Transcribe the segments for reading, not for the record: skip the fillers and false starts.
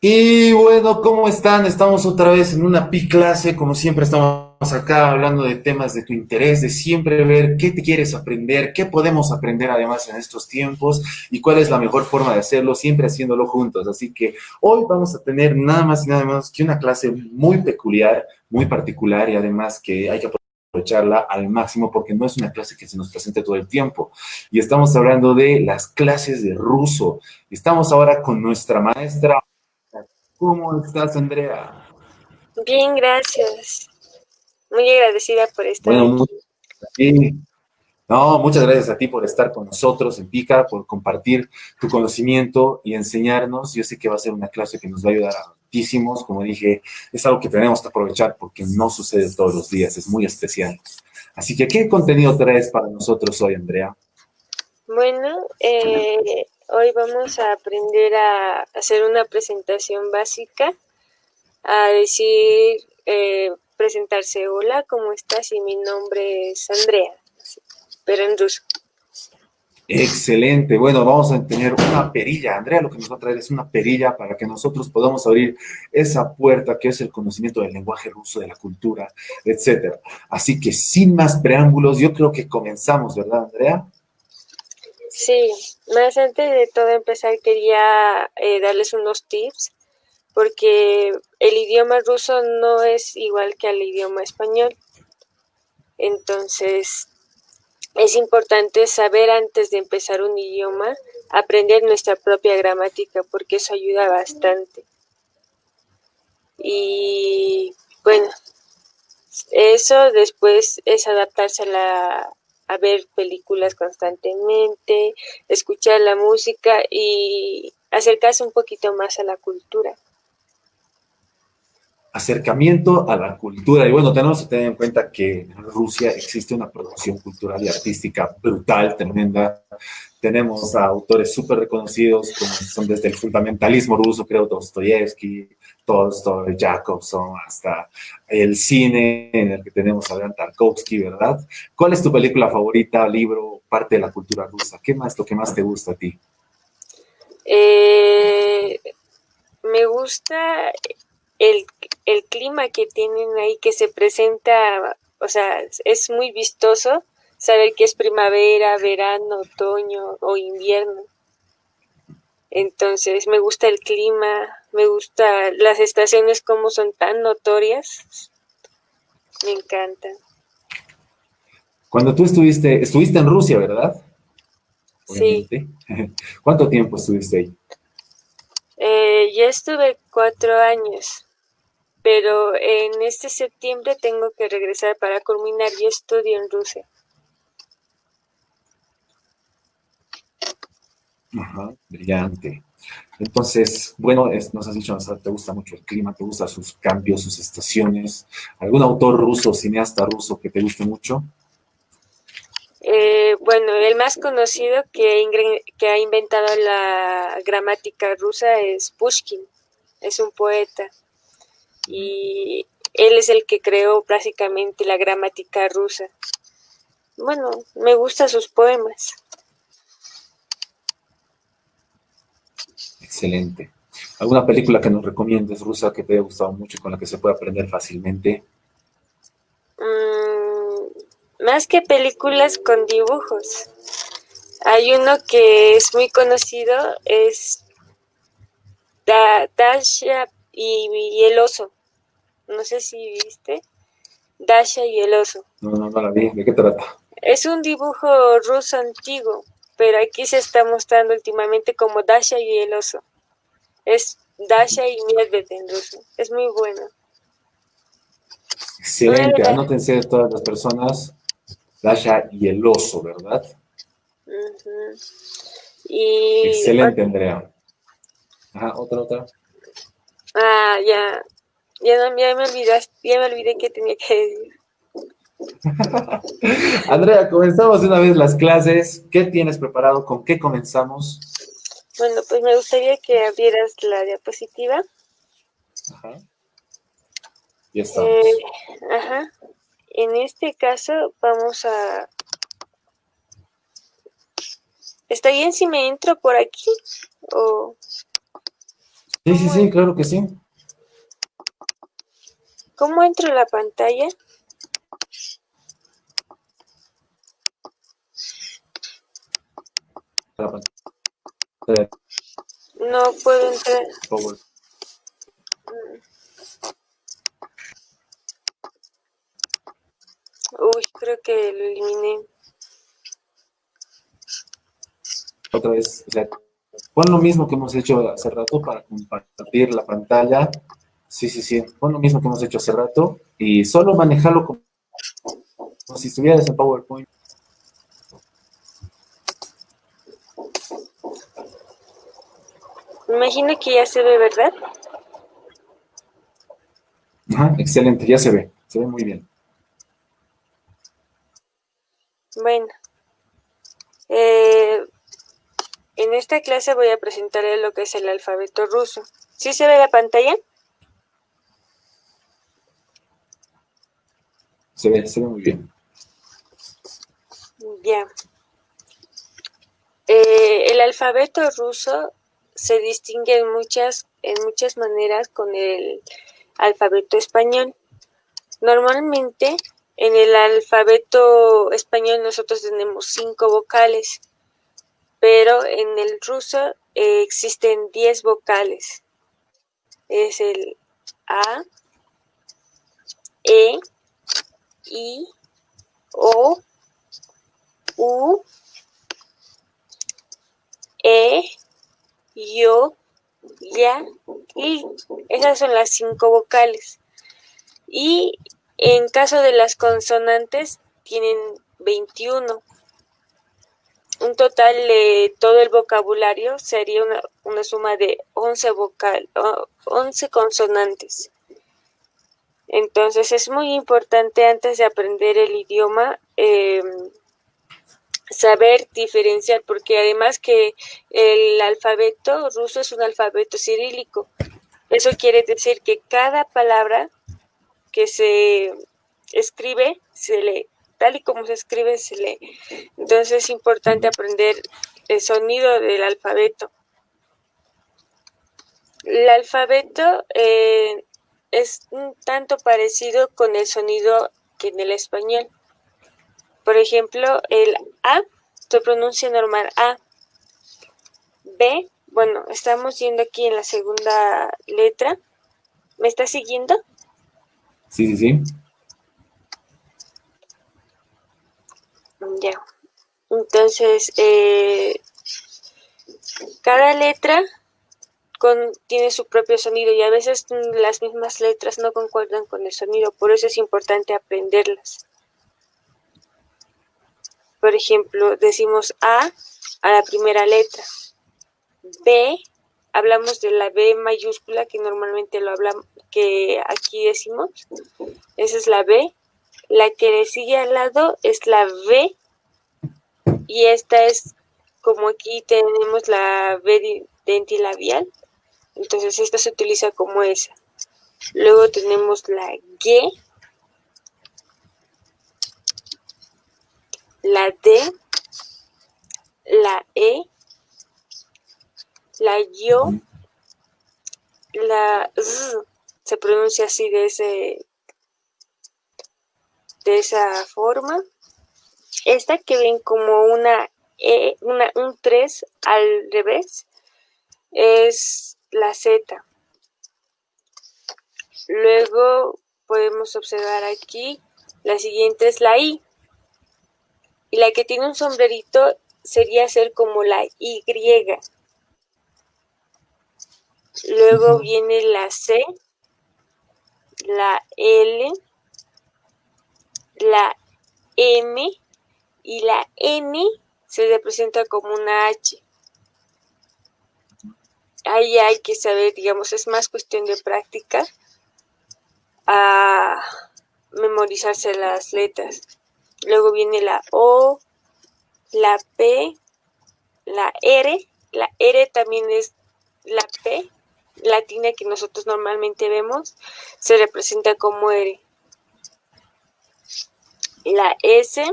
Y bueno, ¿cómo están? Estamos otra vez en una PI clase, como siempre estamos acá hablando de temas de tu interés, de siempre ver qué te quieres aprender, qué podemos aprender además en estos tiempos y cuál es la mejor forma de hacerlo, siempre haciéndolo juntos. Así que hoy vamos a tener nada más y nada menos que una clase muy peculiar, muy particular y además que hay que aprovecharla al máximo porque no es una clase que se nos presente todo el tiempo. Y estamos hablando de las clases de ruso. Estamos ahora con nuestra maestra. ¿Cómo estás, Andrea? Bien, gracias. Muy agradecida por estar Bueno, aquí. sí. No, muchas gracias a ti por estar con nosotros en Pica, por compartir tu conocimiento y enseñarnos. Yo sé que va a ser una clase que nos va a ayudar a muchísimos. Como dije, es algo que tenemos que aprovechar porque no sucede todos los días, es muy especial. Así que, ¿qué contenido traes para nosotros hoy, Andrea? Bueno, hoy vamos a aprender a hacer una presentación básica, a decir, presentarse, hola, ¿cómo estás? Y mi nombre es Andrea, pero en ruso. Excelente. Bueno, vamos a tener una perilla. Andrea lo que nos va a traer es una perilla para que nosotros podamos abrir esa puerta que es el conocimiento del lenguaje ruso, de la cultura, etcétera. Así que sin más preámbulos, yo creo que comenzamos, ¿verdad, Andrea? Sí, más antes de todo empezar quería darles unos tips porque el idioma ruso no es igual que al idioma español. Entonces, es importante saber antes de empezar un idioma, aprender nuestra propia gramática, porque eso ayuda bastante. Y bueno, eso después es adaptarse a ver películas constantemente, escuchar la música y acercarse un poquito más a la cultura. Acercamiento a la cultura. Y bueno, tenemos que tener en cuenta que en Rusia existe una producción cultural y artística brutal, tremenda. Tenemos a autores súper reconocidos, como son desde el fundamentalismo ruso, creo, Dostoyevsky, Tolstoy, Jacobson, hasta el cine en el que tenemos a Leon Tarkovsky, ¿verdad? ¿Cuál es tu película favorita, libro, parte de la cultura rusa? ¿Qué más, lo que más te gusta a ti? Eh, Me gusta el, el clima que tienen ahí, que se presenta, o sea, es muy vistoso saber que es primavera, verano, otoño o invierno. Entonces me gusta el clima, me gusta las estaciones como son tan notorias, me encantan. Cuando tú estuviste en Rusia, ¿verdad? Sí, Obviamente. ¿Cuánto tiempo estuviste ahí? ya estuve 4 años, pero en este septiembre tengo que regresar para culminar. Yo estudio en Rusia. Ajá, brillante. Entonces, bueno, nos has dicho, te gusta mucho el clima, te gustan sus cambios, sus estaciones. ¿Algún autor ruso, cineasta ruso que te guste mucho? Bueno, el más conocido que ha inventado la gramática rusa es Pushkin, es un poeta y él es el que creó básicamente la gramática rusa. Bueno, me gustan sus poemas. Excelente. ¿Alguna película que nos recomiendes rusa que te haya gustado mucho y con la que se pueda aprender fácilmente? Más que películas con dibujos. Hay uno que es muy conocido, es Dasha y el oso. No sé si viste. Dasha y el oso. No, no, no la vi. ¿De qué trata? Es un dibujo ruso antiguo, pero aquí se está mostrando últimamente como Dasha y el oso. Es Dasha y Medved en ruso. Es muy bueno. Una de Excelente. las, Anótense todas las personas. Dasha y el oso, ¿verdad? uh-huh. Y Excelente, Andrea. Ajá, otra. ya, ya me olvidé que tenía que decir. Andrea, comenzamos una vez las clases. ¿Qué tienes preparado? ¿Con qué comenzamos? Bueno, pues me gustaría que abrieras la diapositiva. Ajá, ya Eh, estamos. ajá. En este caso vamos a... ¿Está bien si me entro por aquí? O... Sí, sí, ¿Cómo, sí, claro que sí. cómo entro a la pantalla? La pantalla de No puedo entrar. Power. Uy, creo que lo eliminé. Otra vez, o sea, pon lo mismo que hemos hecho hace rato para compartir la pantalla. Sí, sí, sí. Pon lo mismo que hemos hecho hace rato y solo manejarlo como si estuvieras en PowerPoint. Me imagino que ya se ve, ¿verdad? Ajá, excelente, ya se ve muy bien. Bueno, eh, en esta clase voy a presentarle lo que es el alfabeto ruso. ¿Sí se ve la pantalla? Se ve muy bien. Ya. El alfabeto ruso se distingue en muchas maneras con el alfabeto español. Normalmente en el alfabeto español nosotros tenemos 5 vocales, pero en el ruso existen 10 vocales. Es el A, E, I, O, U, E, Yo, Ya, I. Esas son las 5 vocales. Y en caso de las consonantes, tienen 21. Un total de todo el vocabulario sería una suma de 11 consonantes. Entonces es muy importante antes de aprender el idioma saber diferenciar, porque además que el alfabeto ruso es un alfabeto cirílico. Eso quiere decir que cada palabra que se escribe se lee, tal y como se escribe se lee. Entonces es importante aprender el sonido del alfabeto. El alfabeto es un tanto parecido con el sonido que en el español. Por ejemplo, el A se pronuncia normal A. B, bueno, estamos yendo aquí en la segunda letra. ¿Me está siguiendo? Sí, sí, sí. Ya. Entonces, cada letra tiene su propio sonido y a veces las mismas letras no concuerdan con el sonido, por eso es importante aprenderlas. Por ejemplo, decimos a la primera letra. B, hablamos de la B mayúscula que normalmente lo hablamos, que aquí decimos. Esa es la B. La que le sigue al lado es la V y esta es como aquí tenemos la B dentilabial, entonces esta se utiliza como esa. Luego tenemos la G, la D, la E, la YO, la Z, se pronuncia así de esa forma. Esta que ven como un 3 al revés es la Z. Luego podemos observar aquí, la siguiente es la I. Y la que tiene un sombrerito sería ser como la Y. Luego viene la C, la L, la M y la N se representa como una H. Ahí hay que saber, digamos, es más cuestión de práctica a memorizarse las letras. Luego viene la O, la P, la R. La R también es la P latina que nosotros normalmente vemos, se representa como R. La S,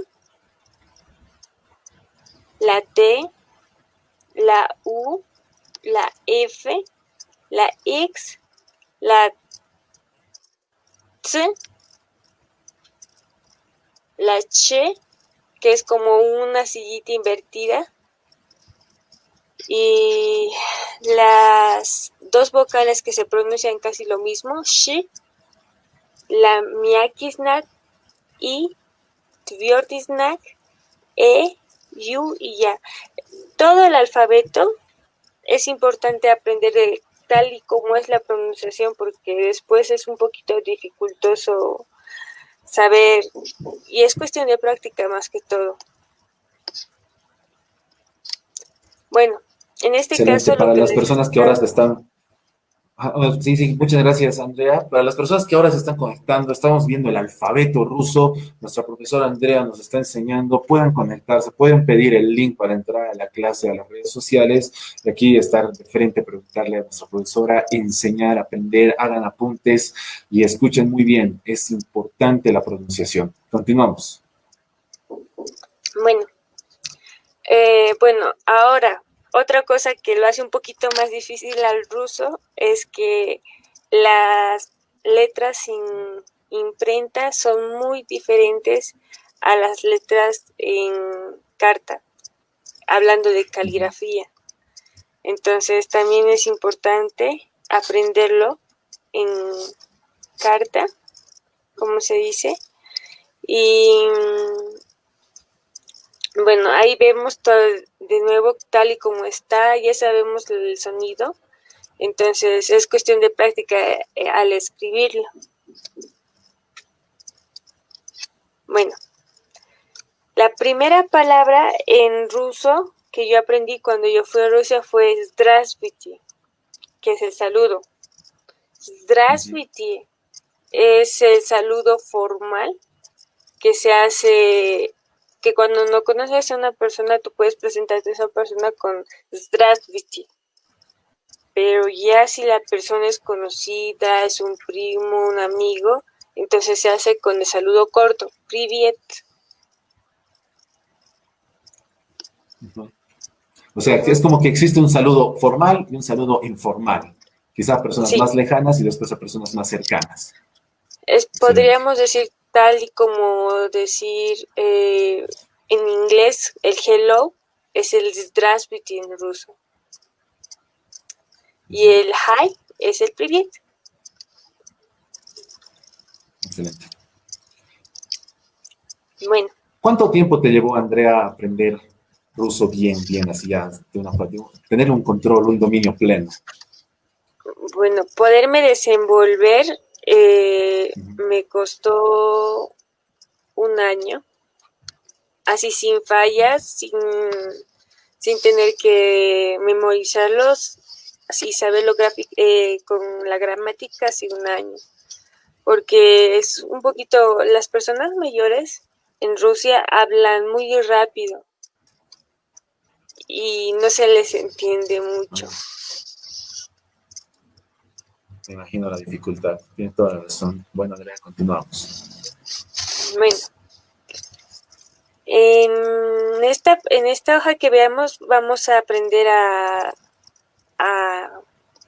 la T, la U, la F, la X, la T, la Ch, que es como una sillita invertida, y las dos vocales que se pronuncian casi lo mismo, sh, la miakisnak y tviortisnak, yu y ya. Todo el alfabeto es importante aprender tal y como es la pronunciación, porque después es un poquito dificultoso saber, y es cuestión de práctica más que todo. Bueno, en este Excelente. caso lo Para que las les personas que está... ahora se están sí, sí, muchas gracias, Andrea. Para las personas que ahora se están conectando, estamos viendo el alfabeto ruso. Nuestra profesora Andrea nos está enseñando. Pueden conectarse, pueden pedir el link para entrar a la clase, a las redes sociales. Y aquí estar de frente, preguntarle a nuestra profesora, enseñar, aprender, hagan apuntes y escuchen muy bien. Es importante la pronunciación. Continuamos. Bueno, ahora, otra cosa que lo hace un poquito más difícil al ruso es que las letras sin imprenta son muy diferentes a las letras en carta, hablando de caligrafía. Entonces también es importante aprenderlo en carta, como se dice, y bueno, ahí vemos todo de nuevo tal y como está, ya sabemos el sonido, entonces es cuestión de práctica al escribirlo. Bueno, la primera palabra en ruso que yo aprendí cuando yo fui a Rusia fue Здравствуйте, que es el saludo. Здравствуйте es el saludo formal que se hace, que cuando no conoces a una persona, tú puedes presentarte a esa persona con Здравствуйте. Pero ya si la persona es conocida, es un primo, un amigo, entonces se hace con el saludo corto, Привет. O sea, es como que existe un saludo formal y un saludo informal. Quizá a personas Sí, más lejanas y después a personas más cercanas. Excelente. podríamos decir tal y como decir en inglés el hello es el Здравствуйте en ruso. Y el hi es el Привет. Excelente. Bueno, ¿Cuánto tiempo te llevó, Andrea, a aprender ruso bien, bien, así ya, tener un control, un dominio pleno? bueno, poderme desenvolver Ujú. me costó un año, así sin fallas, sin tener que memorizarlos, así saberlo con la gramática, así un año. Porque es un poquito, las personas mayores en Rusia hablan muy rápido y no se les entiende mucho. Me imagino la dificultad. Tienes toda la razón. Bueno, Andrea, continuamos. Bueno, en esta hoja que veamos vamos a aprender a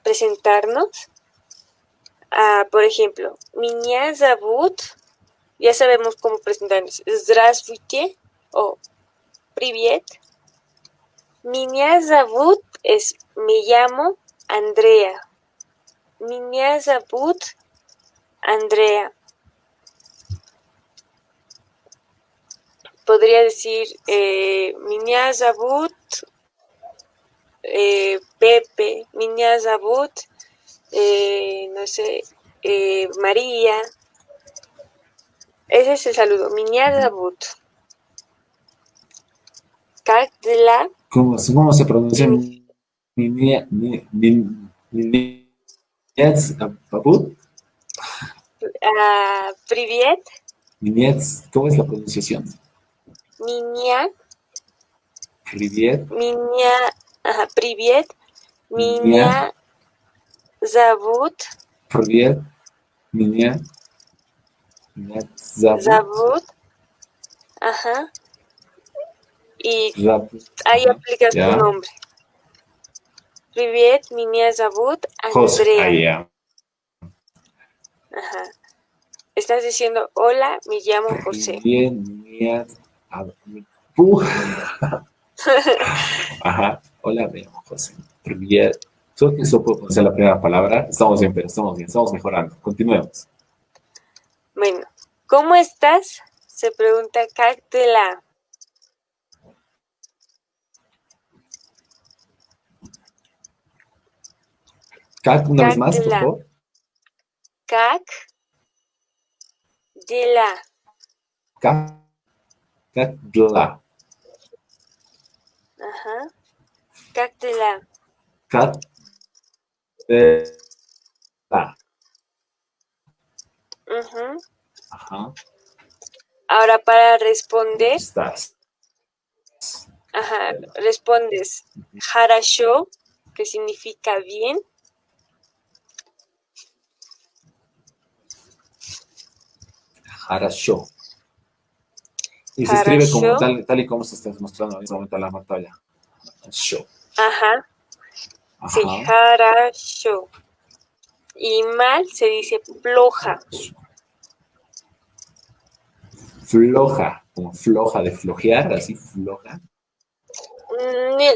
presentarnos. Por ejemplo, Меня зовут, ya sabemos cómo presentarnos. Здравствуйте o Привет. Меня зовут es me llamo Andrea. Меня зовут Andrea. Podría decir Меня зовут Pepe. Меня зовут no sé, María. Ese es el saludo. Меня зовут. Как дела? ¿Cómo se pronuncia? Babut? Привет. ¿Cómo es la pronunciación? Меня. Привет. Меня. Ajá, привет. Меня. Меня зовут. Привет. Меня. Меня зовут. Зовут. Ajá. Y Rabut. ahí Ajá. aplicas tu Ya. nombre. Привет, меня зовут José. Andrea. Yeah. Ajá. Estás diciendo, hola, me llamo José. Bien, Ajá. Hola, me llamo José. Bien. Solo que eso puedo pronunciar la primera palabra. Estamos bien, pero estamos bien, estamos mejorando. Continuemos. Bueno, ¿cómo estás? Se pregunta Cactela. Cat, una vez más, por Cactela. favor. Cactela. Cat, Catla. Ajá. Cactela. Cat, la. Ujú. Ajá. Ahora para ¿Cómo responder, estás? ajá, respondes harasho, que significa bien. Harasho. Y se escribe como Harasho. tal y como se está mostrando en este momento en la pantalla. Show. Ajá. Sí, Ajá. harasho. Y mal se dice floja. Floja, como floja de flojear, así floja.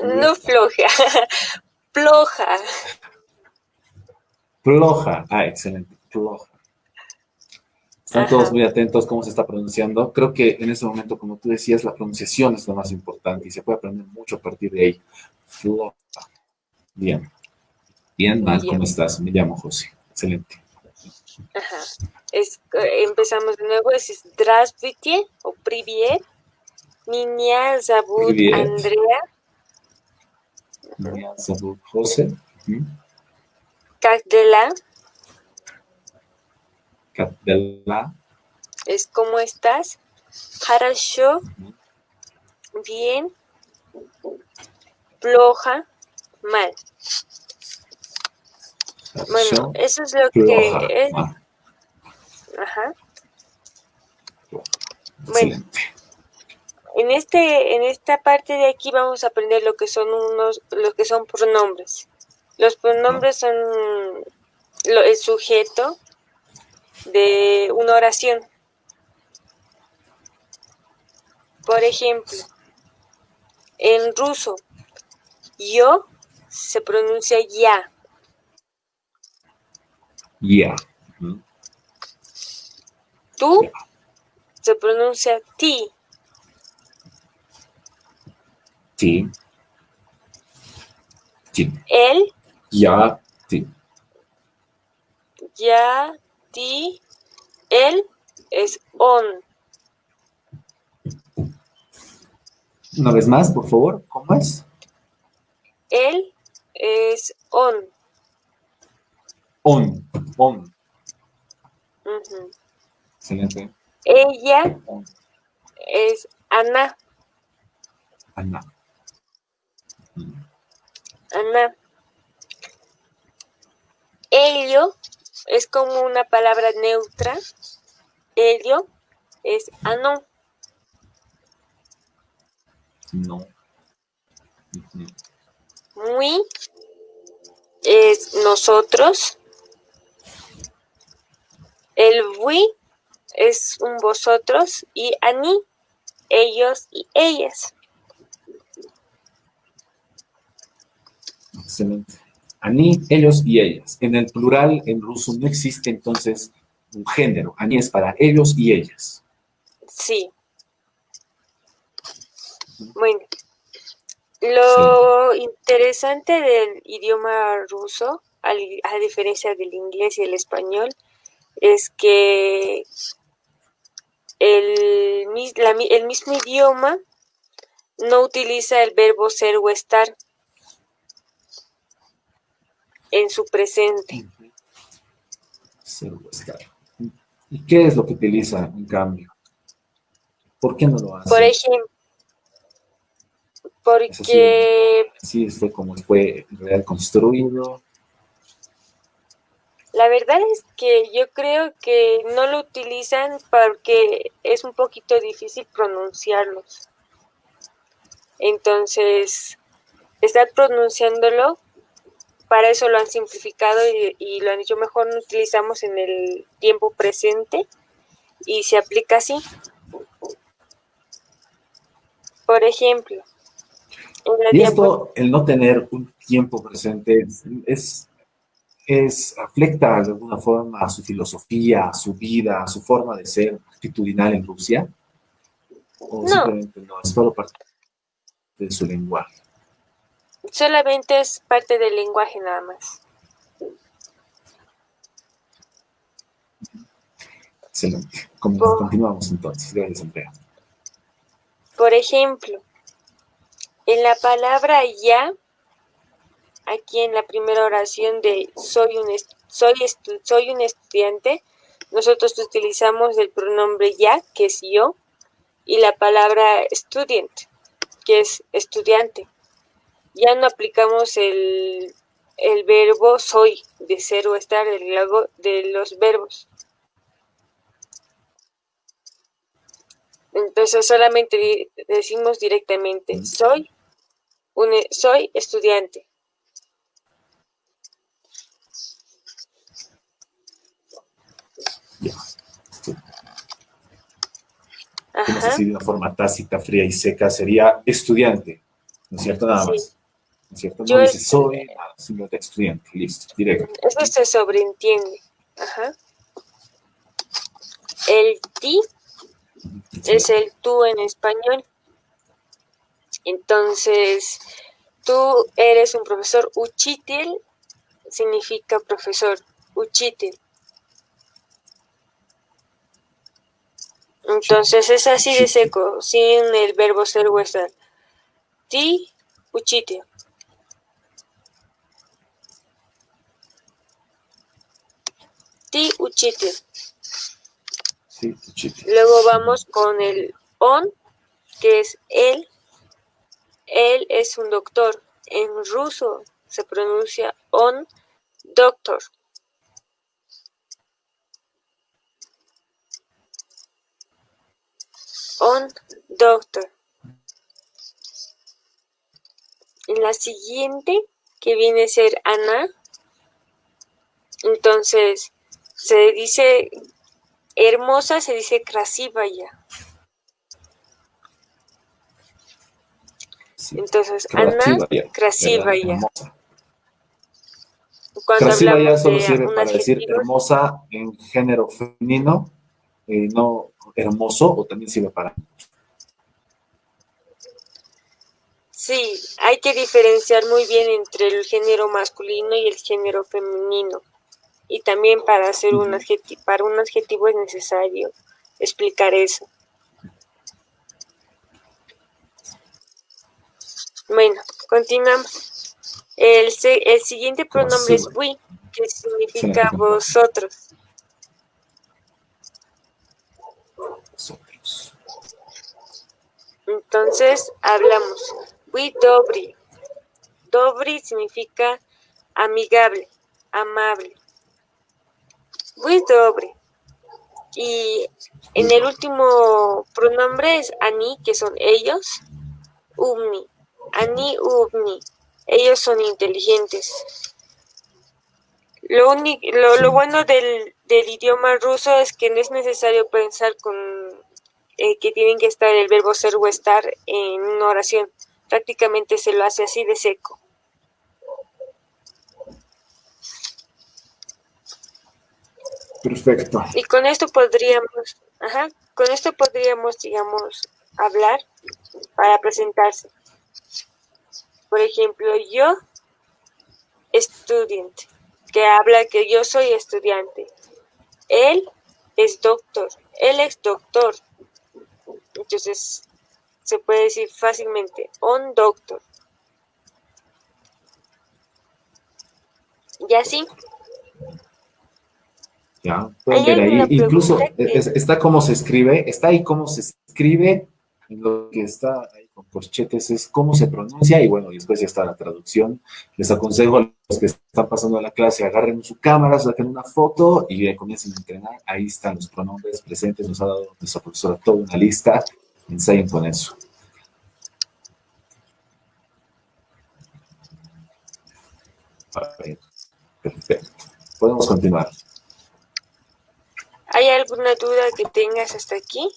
No floja. Floja. Floja. Ah, excelente. Floja. Están todos Ajá. muy atentos cómo se está pronunciando. Creo que en ese momento, como tú decías, la pronunciación es lo más importante y se puede aprender mucho a partir de ahí. Floja. Bien. Bien, mal, Bien. ¿cómo estás? Me llamo José. Excelente. Ajá. Empezamos de nuevo. Es Здравствуйте o Привет. Меня зовут Привет. Andrea. Me llamo José. Как дела? Capdela. Es ¿cómo estás? Хорошо. Bien. Floja. Mal. Bueno, eso es lo que Floja. es. Ajá. Bueno, Excelente. en esta parte de aquí vamos a aprender lo que son pronombres. Los pronombres son el sujeto de una oración. Por ejemplo, en ruso, yo se pronuncia ya. Ya. Tú se pronuncia ti. Sí. Sí. Él, Ya. Sí. ya, ti, él es on. Una vez más, por favor. ¿Cómo es? Él es on. On. On. Ujú. Excelente. Ella On. es Ana. Ana. Ana. Ello es como una palabra neutra. Ello es ano. No. Muy es nosotros. El vui es un vosotros y ani, ellos y ellas. Excelente. Ani, ellos y ellas. En el plural, en ruso, no existe entonces un género. Ani es para ellos y ellas. Sí. Bueno, Excelente. lo interesante del idioma ruso, a diferencia del inglés y el español, es que el mismo idioma no utiliza el verbo ser o estar en su presente. Ser o estar. ¿Y qué es lo que utiliza en cambio? ¿Por qué no lo Por hace? ejemplo, Es así, porque así fue como fue en realidad construido. la verdad es que yo creo que no lo utilizan porque es un poquito difícil pronunciarlos. Entonces, estar pronunciándolo para eso lo han simplificado y lo han dicho mejor no utilizamos en el tiempo presente y se aplica así. Por ejemplo, Y esto, el no tener un tiempo presente, afecta de alguna forma a su filosofía, a su vida, a su forma de ser actitudinal en Rusia, o no, simplemente no, es solo parte de su lenguaje. solamente es parte del lenguaje nada más. Excelente. Continuamos entonces. Gracias, Andrea. Por ejemplo, en la palabra ya, aquí en la primera oración de soy un estudiante, nosotros utilizamos el pronombre ya, que es yo, y la palabra student, que es estudiante. Ya no aplicamos el verbo soy, de ser o estar, de los verbos. Entonces solamente decimos directamente soy estudiante. Ya. Digamos así, de una forma tácita, fría y seca, sería estudiante, ¿no es cierto? Nada más. ¿No es cierto? No dice soy, nada, simplemente estudiante, listo, directo. Eso se sobreentiende. Ajá. El ti es el tú en español. Entonces, tú eres un profesor. Uchitel significa profesor. Uchitel. Entonces es así de seco, sin el verbo ser o estar. Ti, uchitel. Ti, uchitel. Sí, uchitel. Luego vamos con el on, que es él. Él es un doctor. En ruso se pronuncia on doctor. On doctor. En la siguiente, que viene a ser Ana, entonces se dice hermosa, se dice krasivaya. Sí. Entonces, Ana, krasivaya. Cuando Krasivaya hablamos solo de sirve un para decir adjetivo, hermosa en género femenino, no hermoso, o también sirve para... sí, hay que diferenciar muy bien entre el género masculino y el género femenino. Y también para hacer un adjetivo es necesario explicar eso. Bueno, continuamos. El siguiente pronombre es we, que significa vosotros. Entonces hablamos we dobri. Dobri significa amigable, amable. We dobri. Y en el último pronombre es ani, que son ellos. Umni. Ani umni. Ellos son inteligentes. Lo bueno del idioma ruso es que no es necesario pensar que tienen que estar el verbo ser o estar en una oración. Prácticamente se lo hace así de seco. Perfecto. Y con esto podríamos, digamos, hablar para presentarse. Por ejemplo, yo, estudiante, que habla que yo soy estudiante. Él es doctor, él es doctor. Entonces, se puede decir fácilmente, on doctor. Y así. Ya, pueden ver ahí, incluso está como se escribe, está ahí cómo se escribe, lo que está ahí con corchetes es cómo se pronuncia, y bueno, después ya está la traducción. Les aconsejo a los que están pasando a la clase, agarren su cámara, saquen una foto y ya comiencen a entrenar. Ahí están los pronombres presentes, nos ha dado nuestra profesora toda una lista, ensayen con eso. A ver, perfecto. Podemos continuar. ¿Hay alguna duda que tengas hasta aquí?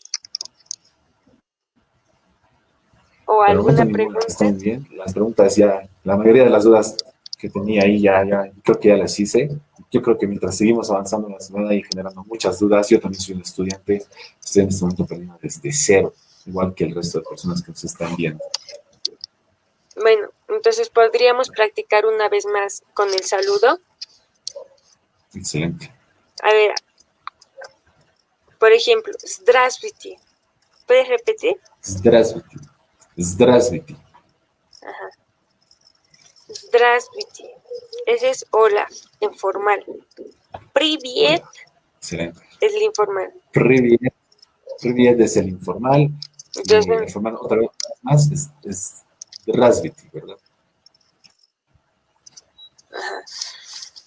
¿O Por el momento alguna ninguna, está pregunta? muy bien. Las preguntas ya, la mayoría de las dudas que tenía ahí creo que ya las hice. Yo creo que mientras seguimos avanzando, las van a ir generando muchas dudas. Yo también soy un estudiante, estoy en este momento aprendiendo desde cero, igual que el resto de personas que nos están viendo. Bueno, entonces podríamos practicar una vez más con el saludo. Excelente. A ver, por ejemplo, Здравствуйте. ¿Puedes repetir? Здравствуйте. Здравствуйте. Ajá. Здравствуйте. Ese es hola, en formal. Привет Ya, excelente. es el informal. Привет. Привет es el informal. Y el Entonces, formal, otra vez más, es Здравствуйте, ¿verdad?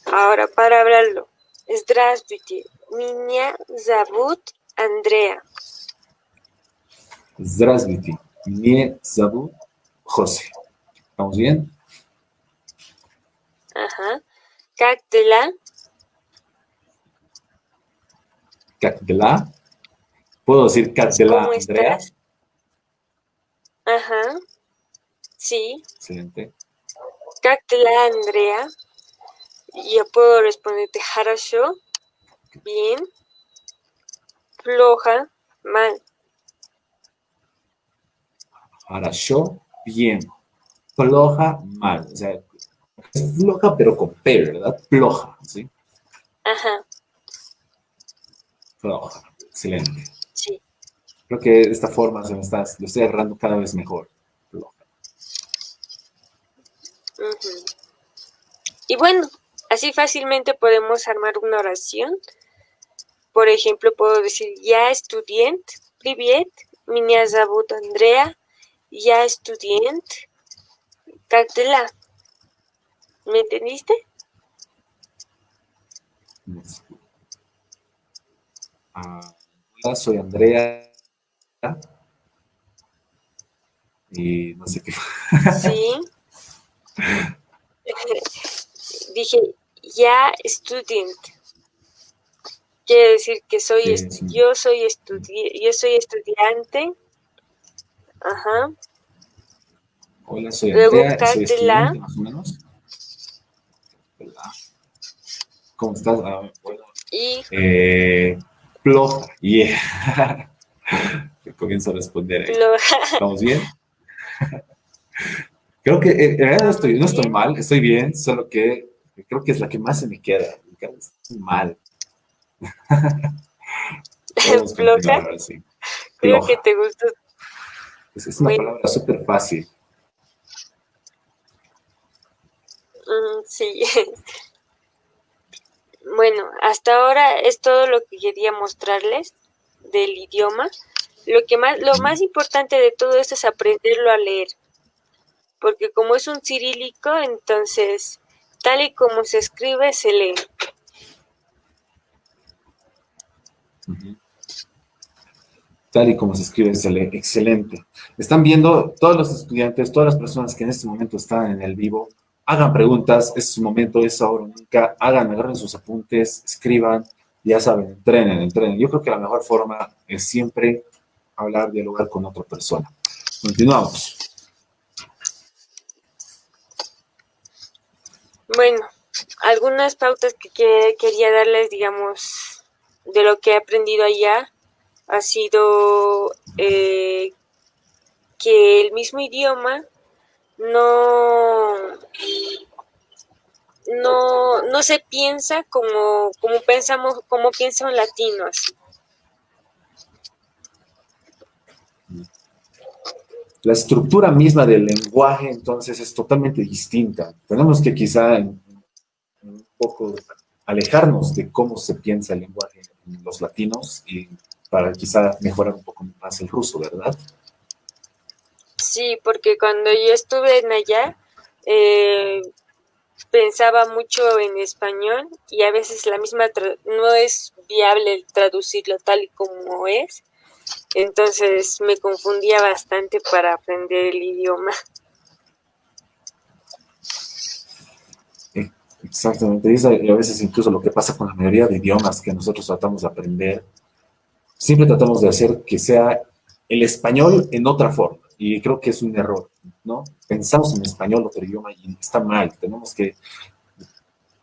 ahora para hablarlo. Здравствуйте. Меня зовут Andrea. Здравствуйте. Me зовут José. ¿Estamos bien? Ajá. Как дела? Как дела? ¿Puedo decir как дела, ¿Cómo Andrea? estás? Ajá. Sí. Excelente. Как дела, Andrea? Y yo puedo responderte хорошо, bien, floja, mal. Хорошо, bien. Floja, mal. O sea, es floja, pero con P, ¿verdad? Floja, ¿sí? Ajá. Floja. Excelente. Sí. Creo que de esta forma lo estoy agarrando cada vez mejor. Floja. Uh-huh. Y bueno, así fácilmente podemos armar una oración. Por ejemplo, puedo decir, я студент, привет, меня зовут Andrea, я студент, как дела? ¿Me entendiste? Hola, soy Andrea. Y no sé qué. Sí. Dije, ya student. Quiere decir que yo soy estudiante. Ajá. Hola, soy Luego, Andrea, soy как дела? estudiante más o menos. Hola. ¿Cómo estás? Bueno, Y floja. Yeah. Comienzo a responder ahí. ¿Estamos bien? Creo que en realidad vamos no estoy bien. mal, estoy bien, solo que creo que es la que más se me queda. Estoy mal. Podemos Floja. continuar ahora sí. Creo que Floja. te gustó. Es una Bueno, palabra súper fácil. sí. Bueno, hasta ahora es todo lo que quería mostrarles del idioma. Lo más importante de todo esto es aprenderlo a leer, porque como es un cirílico, entonces tal y como se escribe, se lee. Tal y como se escribe, se lee. Excelente. Están viendo todos los estudiantes, todas las personas que en este momento están en el vivo. Hagan preguntas, es su momento, es ahora o nunca. Agarren sus apuntes, escriban, ya saben, entrenen. Yo creo que la mejor forma es siempre hablar, dialogar con otra persona. Continuamos. Bueno, algunas pautas que quería darles, digamos, de lo que he aprendido allá, ha sido que el mismo idioma no, no se piensa como pensamos, como piensa un latino así. La estructura misma del lenguaje entonces es totalmente distinta. Tenemos que quizá un poco alejarnos de cómo se piensa el lenguaje en los latinos y para quizá mejorar un poco más el ruso, ¿verdad? Sí, porque cuando yo estuve en allá, eh, pensaba mucho en español y a veces no es viable traducirlo tal y como es. Entonces me confundía bastante para aprender el idioma. Exactamente, y es a veces incluso lo que pasa con la mayoría de idiomas que nosotros tratamos de aprender. Siempre tratamos de hacer que sea el español en otra forma, y creo que es un error, ¿no? Pensamos en español, otro idioma, y está mal. Tenemos que,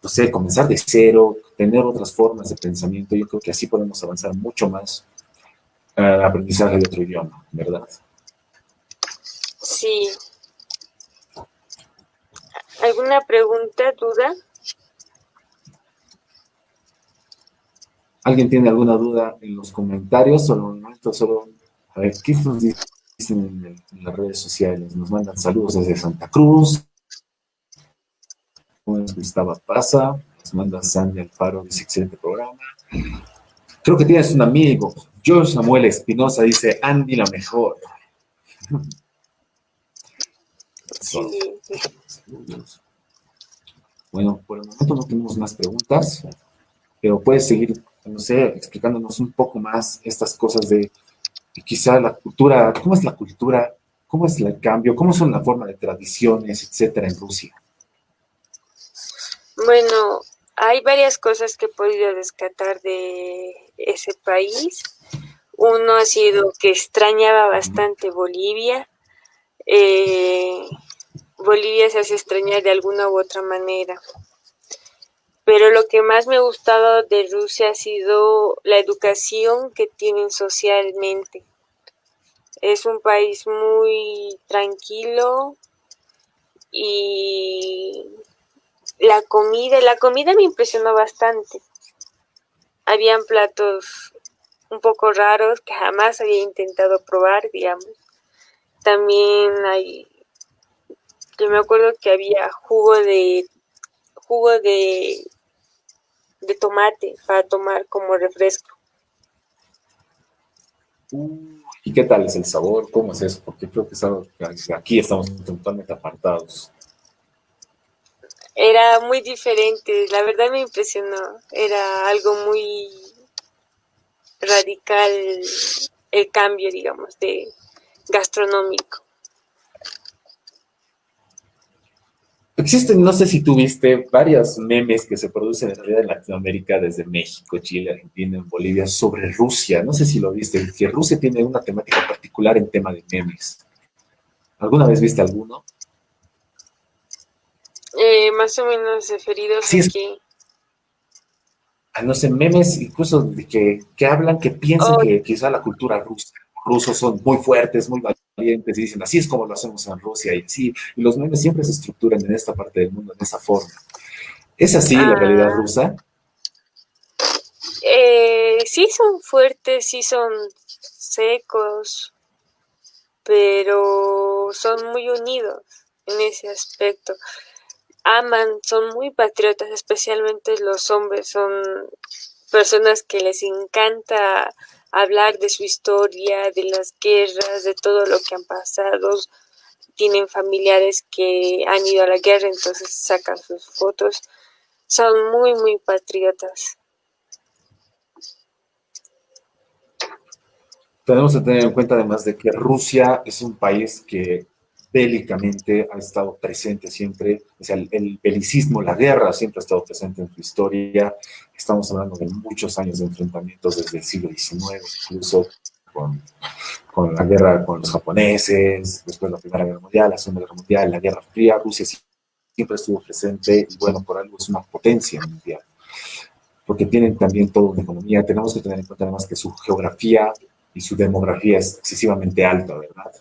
no sé, comenzar de cero, tener otras formas de pensamiento. Yo creo que así podemos avanzar mucho más al aprendizaje de otro idioma, ¿verdad? Sí. ¿Alguna pregunta, duda? ¿Alguien tiene alguna duda en los comentarios? Solo un momento, solo a ver qué nos dicen en las redes sociales. Nos mandan saludos desde Santa Cruz. Gustavo Pasa, nos manda Sandy Alfaro, dice excelente programa. Creo que tienes un amigo. George Samuel Espinosa dice Andy la mejor. Sí. Bueno, por el momento no tenemos más preguntas, pero puedes seguir, no sé, explicándonos un poco más estas cosas de quizá la cultura, cómo es el cambio, cómo son la forma de tradiciones, etcétera, en Rusia. Bueno, hay varias cosas que he podido rescatar de ese país. Uno ha sido que extrañaba bastante Bolivia. Eh, Bolivia se hace extrañar de alguna u otra manera. Pero lo que más me ha gustado de Rusia ha sido la educación que tienen socialmente. Es un país muy tranquilo y la comida me impresionó bastante. Habían platos un poco raros que jamás había intentado probar, digamos. También yo me acuerdo que había jugo de tomate para tomar como refresco. ¿Y qué tal es el sabor? ¿Cómo es eso? Porque creo que es algo que aquí estamos totalmente apartados. Era muy diferente, la verdad me impresionó. Era algo muy radical el cambio, digamos, de gastronómico. Existen, no sé si tuviste varios memes que se producen en realidad en Latinoamérica, desde México, Chile, Argentina, en Bolivia, sobre Rusia. No sé si lo viste, que Rusia tiene una temática particular en tema de memes. ¿Alguna vez viste alguno? Más o menos referidos Sí, es, aquí. no sé, memes incluso de que hablan, que piensan Oh, que quizá la cultura rusa, rusos son muy fuertes, muy valientes, y dicen, así es como lo hacemos en Rusia, y así, y los memes siempre se estructuran en esta parte del mundo, en esa forma. ¿Es así la realidad ah, rusa? sí son fuertes, sí son secos, pero son muy unidos en ese aspecto. Aman, son muy patriotas, especialmente los hombres, son personas que les encanta hablar de su historia, de las guerras, de todo lo que han pasado. Tienen familiares que han ido a la guerra, entonces sacan sus fotos. Son muy, muy patriotas. Tenemos que tener en cuenta además de que Rusia es un país que bélicamente ha estado presente siempre, o sea, el belicismo, la guerra siempre ha estado presente en su historia. Estamos hablando de muchos años de enfrentamientos desde el siglo XIX, incluso con, con la guerra con los japoneses, después la Primera Guerra Mundial, la Segunda Guerra Mundial, la Guerra Fría. Rusia siempre estuvo presente y bueno, por algo es una potencia mundial, porque tienen también toda una economía. Tenemos que tener en cuenta además que su geografía y su demografía es excesivamente alta, ¿verdad?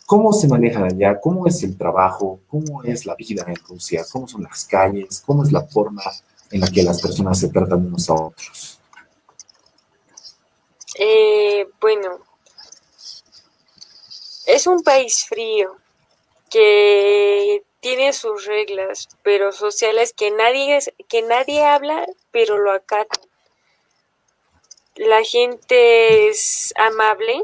¿Cómo se manejan allá? ¿Cómo es el trabajo? ¿Cómo es la vida en Rusia? ¿Cómo son las calles? ¿Cómo es la forma en la que las personas se tratan unos a otros? Bueno, es un país frío que tiene sus reglas, pero sociales que nadie habla, pero lo acata. La gente es amable,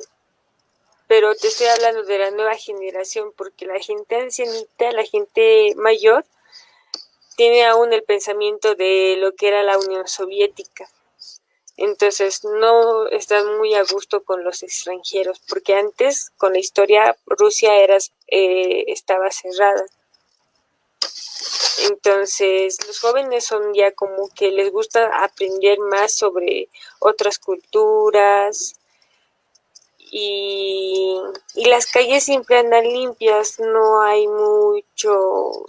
pero te estoy hablando de la nueva generación, porque la gente ancianita, la gente mayor, tiene aún el pensamiento de lo que era la Unión Soviética. Entonces no están muy a gusto con los extranjeros, porque antes, con la historia, Rusia estaba cerrada. Entonces, los jóvenes son ya como que les gusta aprender más sobre otras culturas y, y las calles siempre andan limpias, no hay mucho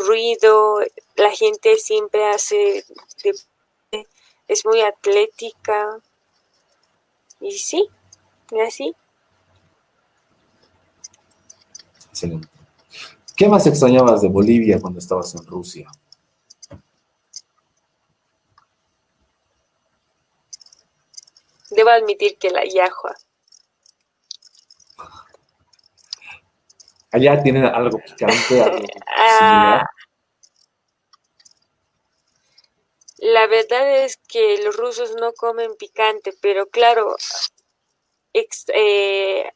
ruido, la gente siempre hace deporte, es muy atlética y sí, y así. Excelente. ¿Qué más extrañabas de Bolivia cuando estabas en Rusia? Debo admitir que la yahua. Allá tienen algo picante, algo Ah, similar. la verdad es que los rusos no comen picante, pero claro,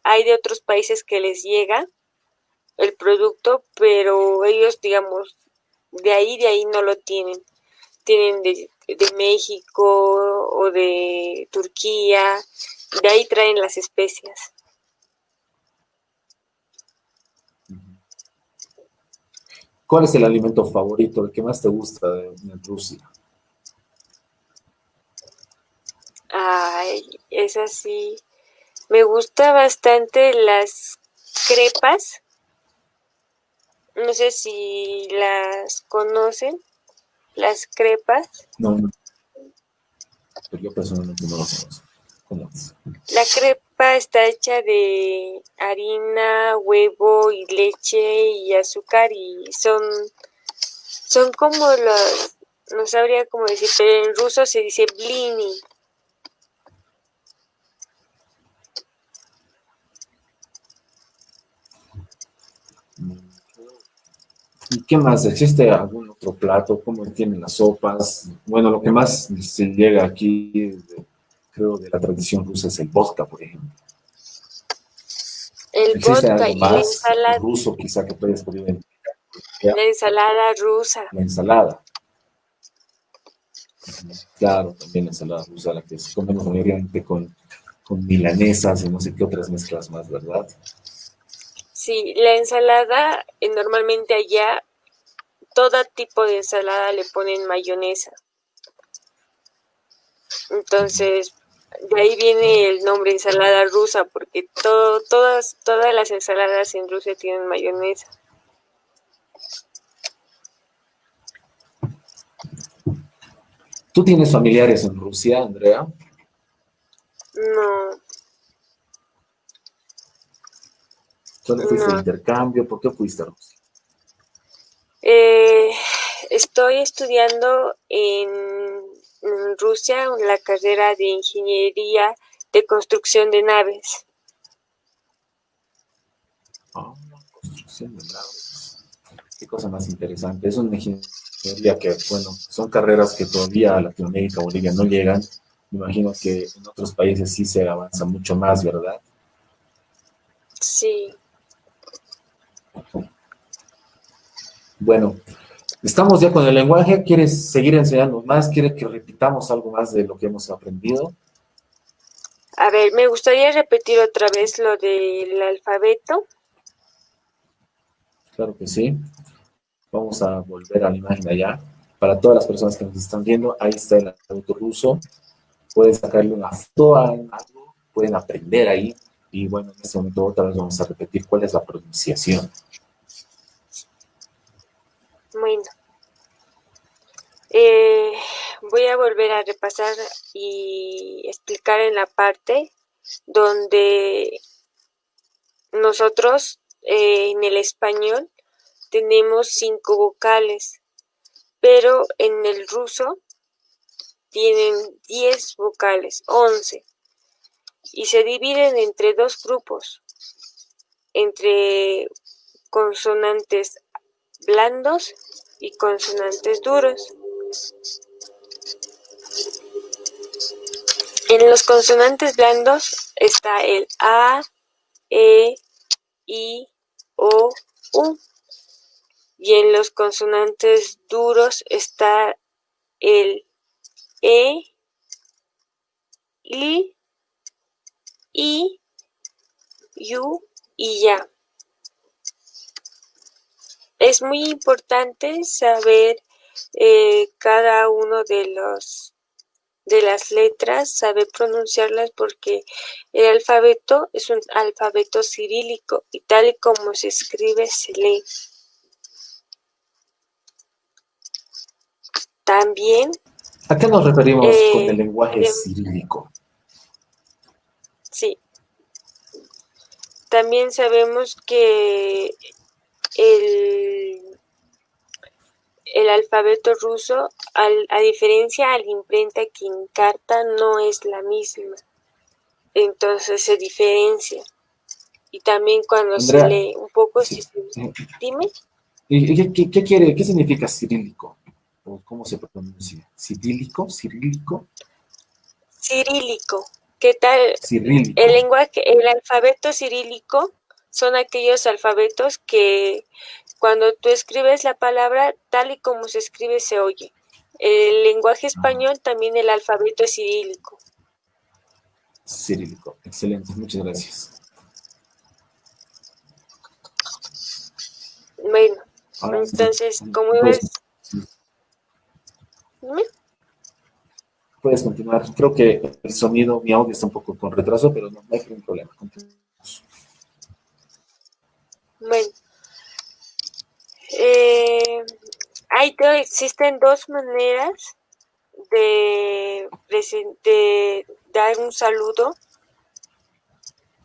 hay de otros países que les llega el producto, pero ellos, digamos, de ahí no lo tienen. Tienen de México o de Turquía, de ahí traen las especias. ¿Cuál es el alimento favorito, el que más te gusta de Rusia? Ay, es así. Me gusta bastante las crepas. No sé si las conocen, las crepas. No, no, pero yo personalmente no lo conozco. ¿Cómo es? La crepa está hecha de harina, huevo y leche y azúcar y son como los, no sabría cómo decir, pero en ruso se dice blini. ¿Y qué más? ¿Existe algún otro plato? ¿Cómo tienen las sopas? Bueno, lo que más se llega aquí, creo, de la tradición rusa es el vodka, por ejemplo. El ¿Existe vodka algo y más ruso quizá que puedas poner? la ensalada rusa. La ensalada. Claro, también la ensalada rusa, la que comemos mayormente con milanesas y no sé qué otras mezclas más, ¿verdad? Sí, la ensalada, normalmente allá, todo tipo de ensalada le ponen mayonesa. Entonces, de ahí viene el nombre ensalada rusa, porque todas las ensaladas en Rusia tienen mayonesa. ¿Tú tienes familiares en Rusia, Andrea? No, ¿Solo fuiste de no. intercambio? ¿Por qué fuiste a Rusia? Eh, Estoy estudiando en Rusia la carrera de ingeniería de construcción de naves. Ah, construcción de naves. Qué cosa más interesante. Es una ingeniería que, bueno, son carreras que todavía a Latinoamérica, Bolivia no llegan. Me imagino que en otros países sí se avanza mucho más, ¿verdad? Sí. Bueno, estamos ya con el lenguaje. ¿Quieres seguir enseñando más? ¿Quieres que repitamos algo más de lo que hemos aprendido? A ver, me gustaría repetir otra vez lo del alfabeto. Claro que sí. Vamos a volver a la imagen allá. Para todas las personas que nos están viendo, ahí está el alfabeto ruso. Pueden sacarle una foto a algo, pueden aprender ahí. Y bueno, en este momento otra vez vamos a repetir cuál es la pronunciación. Bueno, eh, voy a volver a repasar y explicar en la parte donde nosotros en el español tenemos 5 vocales, pero en el ruso tienen 10 vocales, 11, y se dividen entre dos grupos, entre consonantes blandos y consonantes duros. En los consonantes blandos está el A, E, I, O, U. Y en los consonantes duros está el E, I, U y ya. es muy importante saber cada uno de las letras, saber pronunciarlas porque el alfabeto es un alfabeto cirílico y tal y como se escribe se lee. También ¿A qué nos referimos con el lenguaje cirílico? sí, también sabemos que el, el alfabeto ruso, a diferencia al imprenta que encarta, no es la misma. Entonces se diferencia. Y también cuando se Andrea, lee un poco, sí. dime, ¿Qué significa cirílico? ¿O cómo se pronuncia? ¿Cirílico? ¿Cirílico? cirílico. ¿Qué tal? El Cirílico. lenguaje, el alfabeto cirílico son aquellos alfabetos que cuando tú escribes la palabra tal y como se escribe se oye. El lenguaje Ah, español también el alfabeto es cirílico. cirílico. Excelente, muchas gracias. Bueno, Ahora entonces, como puedes, ibas, dime. puedes continuar. Creo que el sonido, mi audio está un poco con retraso, pero no hay ningún problema. Continuamos. Bueno, existen dos maneras de dar un saludo.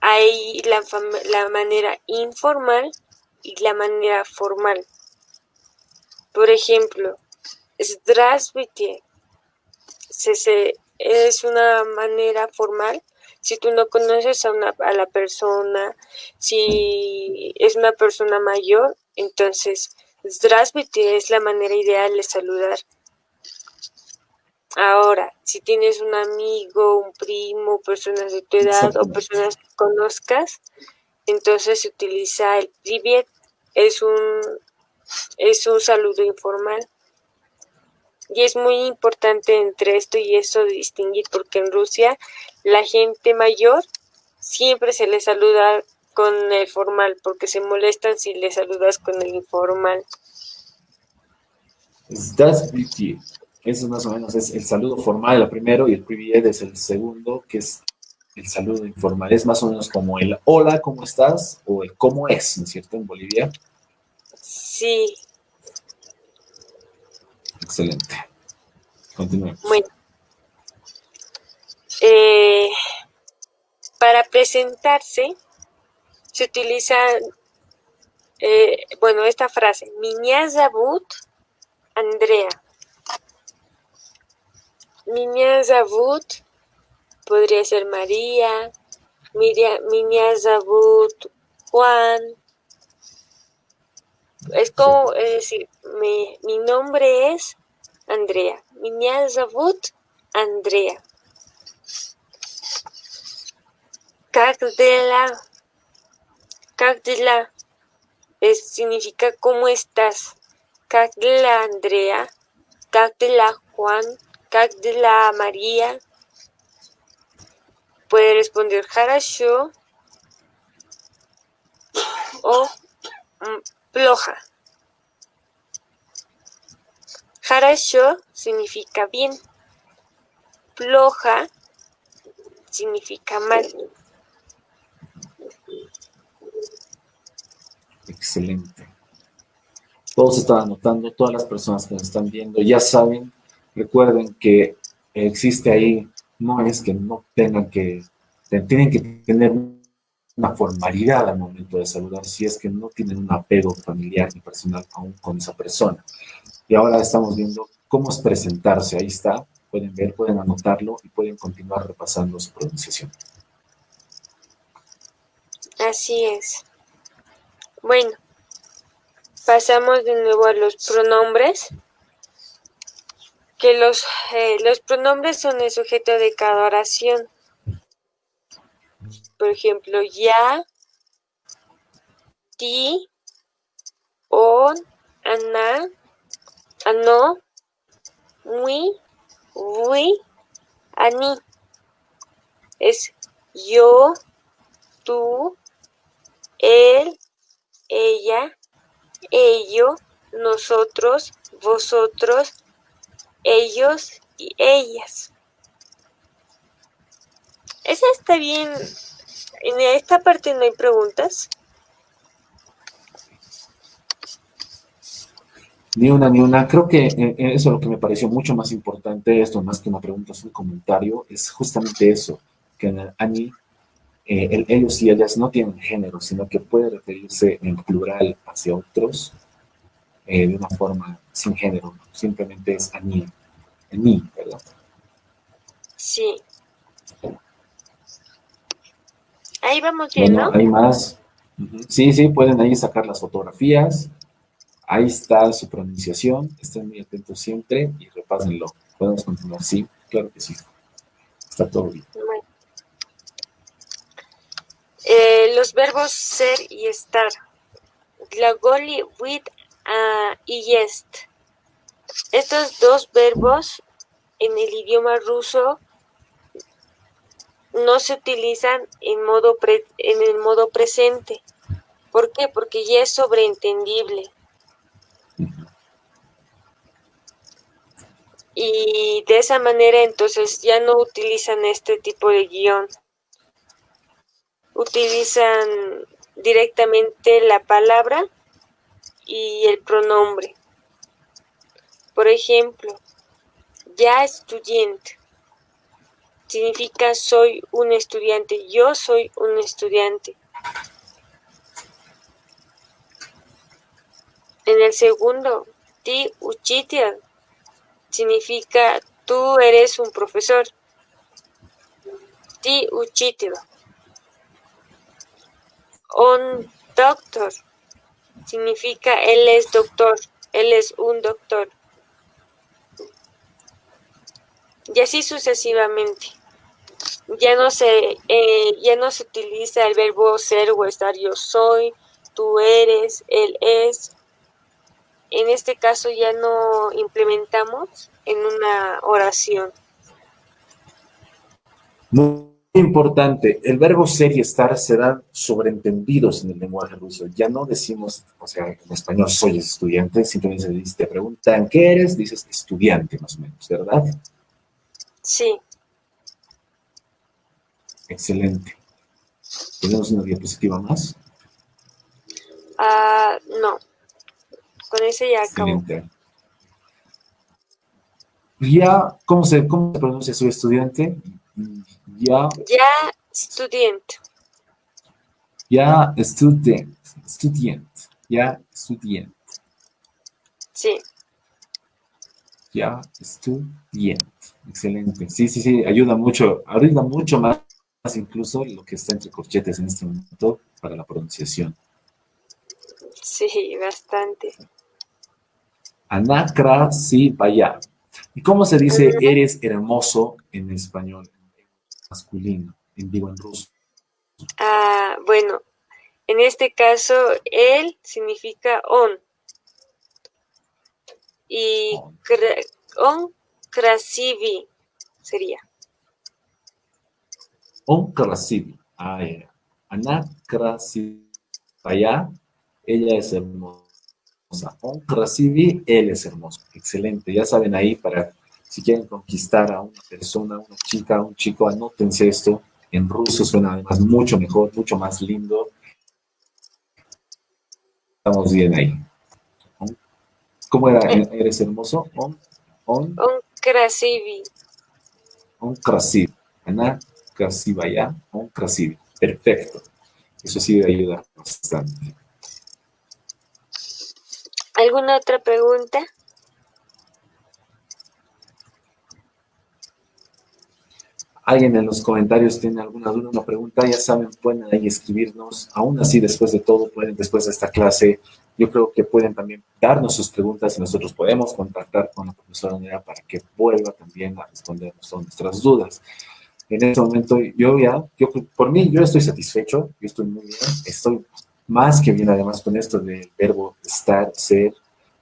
Hay la manera informal y la manera formal. Por ejemplo, Здравствуйте es una manera formal. Si tú no conoces a la persona, si es una persona mayor, entonces Здравствуйте es la manera ideal de saludar. Ahora, si tienes un amigo, un primo, personas de tu edad o Exactamente. personas que conozcas, entonces se utiliza el privet, es un saludo informal. Y es muy importante entre esto y eso distinguir, porque en Rusia la gente mayor siempre se le saluda con el formal, porque se molestan si le saludas con el informal. Здравствуйте. Eso más o menos es el saludo formal, el primero, y el привет es el segundo, que es el saludo informal. Es más o menos como el hola, ¿cómo estás? O el cómo es, ¿no es cierto? En Bolivia. Sí, Excelente. Continuemos. bueno. Eh, para presentarse se utiliza, esta frase, Меня зовут Andrea. Меня зовут podría ser María, Меня зовут Juan. Es como decir, mi nombre es Andrea. Меня зовут Andrea. Как дела? Как дела? Significa ¿cómo estás? Как дела, Andrea? Как дела, Juan? Как дела, María? Puede responder Harasho o Ploja. Harasho significa bien. Ploja significa mal. Excelente. Todos están anotando, todas las personas que nos están viendo ya saben, recuerden que existe ahí, no es que no tengan que, tienen que tener una formalidad al momento de saludar si es que no tienen un apego familiar y personal aún con esa persona. Y ahora estamos viendo cómo es presentarse, ahí está, pueden ver, pueden anotarlo y pueden continuar repasando su pronunciación. Así es. Bueno, pasamos de nuevo a los pronombres. Que los pronombres son el sujeto de cada oración. Por ejemplo, ya, ti, on, ana, ano, muy, vui, ani. Es yo, tú, él, ella, ello, nosotros, vosotros, ellos y ellas. Esa está bien. En esta parte no hay preguntas. Ni una, ni una. Creo que eso es lo que me pareció mucho más importante, esto más que una pregunta, es un comentario, es justamente eso, que Ani, ellos y ellas no tienen género, sino que puede referirse en plural hacia otros de una forma sin género, simplemente es Ani, Ani, ¿verdad? Sí. Ahí vamos bien, Bueno, ¿no? hay más. Ujú. Sí, sí, pueden ahí sacar las fotografías. Ahí está su pronunciación. Estén muy atentos siempre y repásenlo. Podemos continuar. Sí, claro que sí. Está todo bien. Bueno. Los verbos ser y estar. Glagoli with y est. Estos dos verbos en el idioma ruso no se utilizan en el modo presente. ¿Por qué? Porque ya es sobreentendible. Y de esa manera entonces ya no utilizan este tipo de guión. Utilizan directamente la palabra y el pronombre. Por ejemplo, ya estudiante significa soy un estudiante, yo soy un estudiante. En el segundo, ti учитель significa tú eres un profesor. Ti учитель. Un doctor significa él es doctor, él es un doctor. Y así sucesivamente. Ya no se utiliza el verbo ser o estar, yo soy, tú eres, él es. En este caso ya no implementamos en una oración. Muy importante, el verbo ser y estar serán sobreentendidos en el lenguaje ruso. Ya no decimos, o sea, en español soy estudiante, simplemente te preguntan qué eres, dices estudiante más o menos, ¿verdad? Sí. Excelente. ¿Tenemos una diapositiva más? No, con ese ya acabó. Excelente. Ya, cómo se pronuncia su estudiante? Ya, Ya estudiante. ya, ya, estudiante, Sí. ya, estudiante. Excelente. Sí, sí, sí, ayuda mucho más incluso lo que está entre corchetes en este momento para la pronunciación. Sí, bastante. Anakra, sí, vaya. ¿Y cómo se dice eres hermoso en español masculino, digo en ruso? Bueno, en este caso, él significa on. Y On, on krasivi sería. on krasivi. Ah, ya. Anakra, sí, vaya. Ella es hermosa. On krasivi, él es hermoso. Excelente. Ya saben ahí para si quieren conquistar a una persona, una chica, un chico, anótense esto. En ruso suena además mucho mejor, mucho más lindo. Estamos bien ahí. ¿Cómo era? ¿Eres hermoso? On krasivi. On krasiv. Ana krasivaya, on krasiv. Perfecto. Eso sí me ayuda bastante. ¿Alguna otra pregunta? ¿Alguien en los comentarios tiene alguna duda, una pregunta? Ya saben, pueden ahí escribirnos. Aún así, después de todo, pueden, después de esta clase, yo creo que pueden también darnos sus preguntas y nosotros podemos contactar con la profesora Andrea para que vuelva también a respondernos todas nuestras dudas. En este momento, por mí, yo estoy satisfecho, yo estoy muy bien, estoy más que bien además con esto del verbo estar, ser.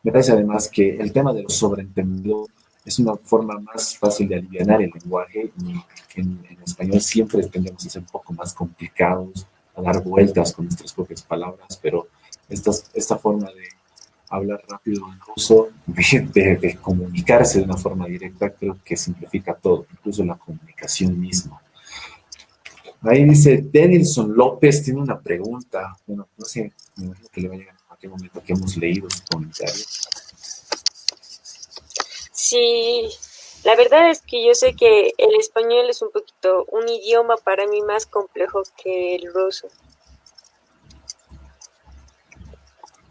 Me parece además que el tema de lo sobreentendido es una forma más fácil de aliviar el lenguaje y en español siempre tendemos a ser un poco más complicados, a dar vueltas con nuestras propias palabras, pero esta forma hablar rápido en ruso, de comunicarse de una forma directa, creo que simplifica todo, incluso la comunicación misma. Ahí dice, Denilson López tiene una pregunta. Bueno, no sé, me imagino que le va a llegar en cualquier momento que hemos leído su comentario. Sí, la verdad es que yo sé que el español es un poquito un idioma para mí más complejo que el ruso.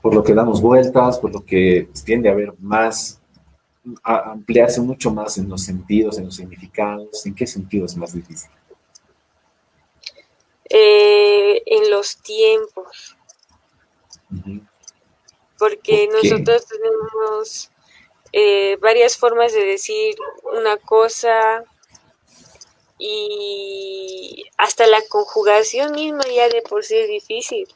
Por lo que damos vueltas, por lo que tiende a haber más, a ampliarse mucho más en los sentidos, en los significados. ¿En qué sentido es más difícil? En los tiempos, Uh-huh. porque ¿Por qué? nosotros tenemos varias formas de decir una cosa y hasta la conjugación misma ya de por sí es difícil.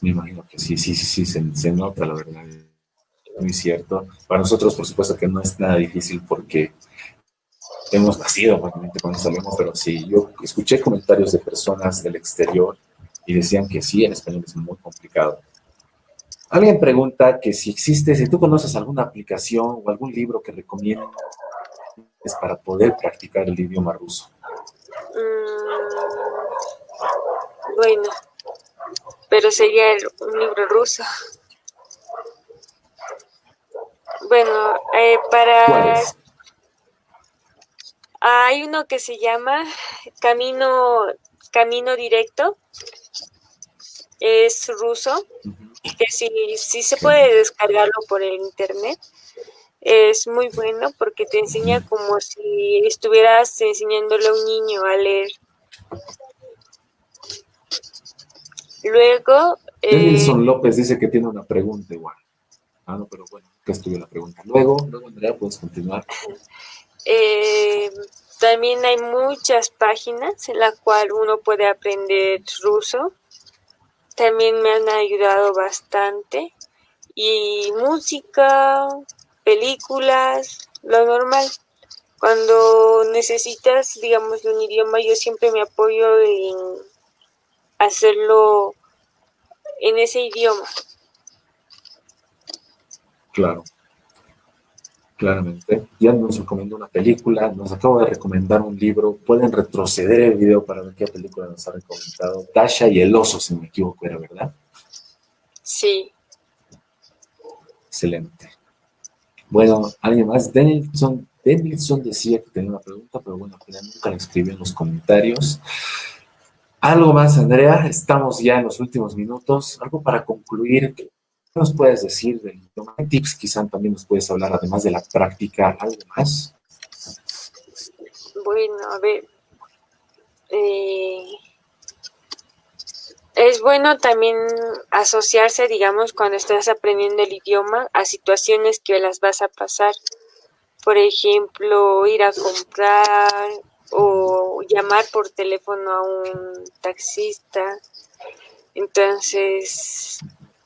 Me imagino que sí, sí, sí, sí, se nota, la verdad. Muy cierto. Para nosotros, por supuesto que no es nada difícil porque hemos nacido obviamente con esa lengua, pero sí, yo escuché comentarios de personas del exterior y decían que sí, el español es muy complicado. Alguien pregunta que si existe, si tú conoces alguna aplicación o algún libro que recomiendes para poder practicar el idioma ruso. Bueno, pero sería un libro ruso. Bueno, ¿Cuál para... es? Hay uno que se llama Camino, Camino Directo, es ruso, Uh-huh. que sí se Okay. puede descargarlo por el internet. Es muy bueno porque te enseña Uh-huh. como si estuvieras enseñándole a un niño a leer. Luego, Denilson López dice que tiene una pregunta igual. Ah, no, pero bueno, que estuvo la pregunta. Luego, Andrea, puedes continuar. eh, también hay muchas páginas en las cuales uno puede aprender ruso. También me han ayudado bastante. Y música, películas, lo normal. Cuando necesitas, digamos, un idioma, yo siempre me apoyo en hacerlo en ese idioma. Claro, claramente. Ya nos recomendó una película, nos acabo de recomendar un libro. Pueden retroceder el video para ver qué película nos ha recomendado. Dasha y el oso, si no me equivoco, era verdad. Sí. Excelente. Bueno, alguien más. Denilson decía que tenía una pregunta, pero bueno, al final nunca la escribió en los comentarios. Algo más, Andrea. Estamos ya en los últimos minutos. Algo para concluir. ¿Qué nos puedes decir del idioma? ¿Qué tips quizás también nos puedes hablar, además de la práctica, algo más? Bueno, a ver. Eh, es bueno también asociarse, digamos, cuando estás aprendiendo el idioma a situaciones que las vas a pasar. Por ejemplo, ir a comprar o llamar por teléfono a un taxista. Entonces,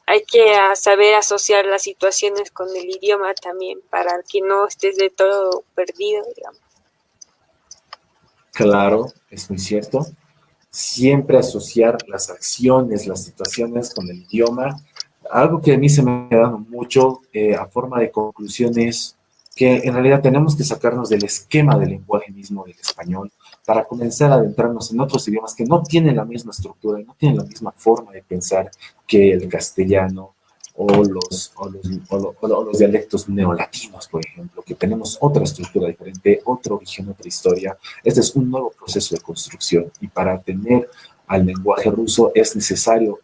hay que saber asociar las situaciones con el idioma también para que no estés de todo perdido, digamos. Claro, es muy cierto. Siempre asociar las acciones, las situaciones con el idioma. Algo que a mí se me ha dado mucho a forma de conclusiones que en realidad tenemos que sacarnos del esquema del lenguaje mismo del español para comenzar a adentrarnos en otros idiomas que no tienen la misma estructura, no tienen la misma forma de pensar que el castellano o los dialectos neolatinos, por ejemplo, que tenemos otra estructura diferente, otro origen, otra historia. Este es un nuevo proceso de construcción y para atender al lenguaje ruso es necesario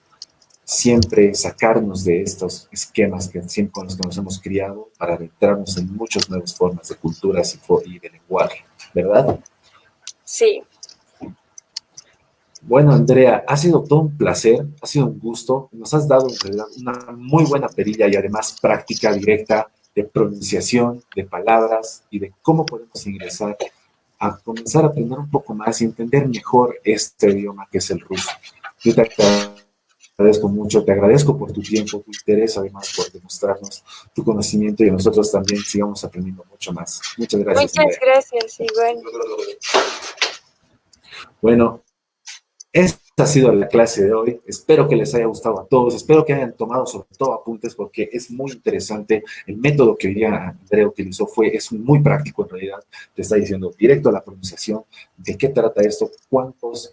siempre sacarnos de estos esquemas que siempre con los que nos hemos criado para adentrarnos en muchas nuevas formas de culturas y de lenguaje, ¿verdad? Sí. Bueno, Andrea, ha sido todo un placer, ha sido un gusto. Nos has dado en realidad una muy buena perilla y además práctica directa de pronunciación, de palabras y de cómo podemos ingresar a comenzar a aprender un poco más y entender mejor este idioma que es el ruso. Yo te agradezco mucho, te agradezco por tu tiempo, tu interés, además por demostrarnos tu conocimiento y nosotros también sigamos aprendiendo mucho más. Muchas gracias, Muchas Andrea. gracias, igual. Bueno, es ha sido la clase de hoy. Espero que les haya gustado a todos. Espero que hayan tomado sobre todo apuntes porque es muy interesante. El método que hoy día Andrea utilizó es muy práctico en realidad. Te está diciendo directo a la pronunciación de qué trata esto, cuántas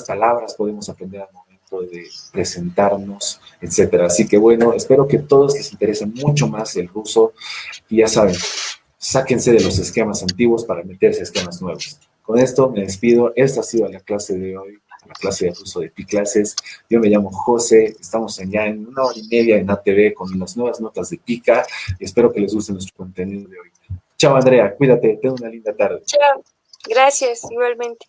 palabras podemos aprender al momento de presentarnos, etcétera. Así que bueno, espero que todos les interese mucho más el ruso y ya saben, sáquense de los esquemas antiguos para meterse a esquemas nuevos. Con esto me despido. Esta ha sido la clase de hoy, la clase de ruso de Piclases. Yo me llamo José, estamos ya en 1 hora y media en ATV con las nuevas notas de Pica y espero que les guste nuestro contenido de hoy. Chao Andrea, cuídate, ten una linda tarde. Chao, gracias, igualmente.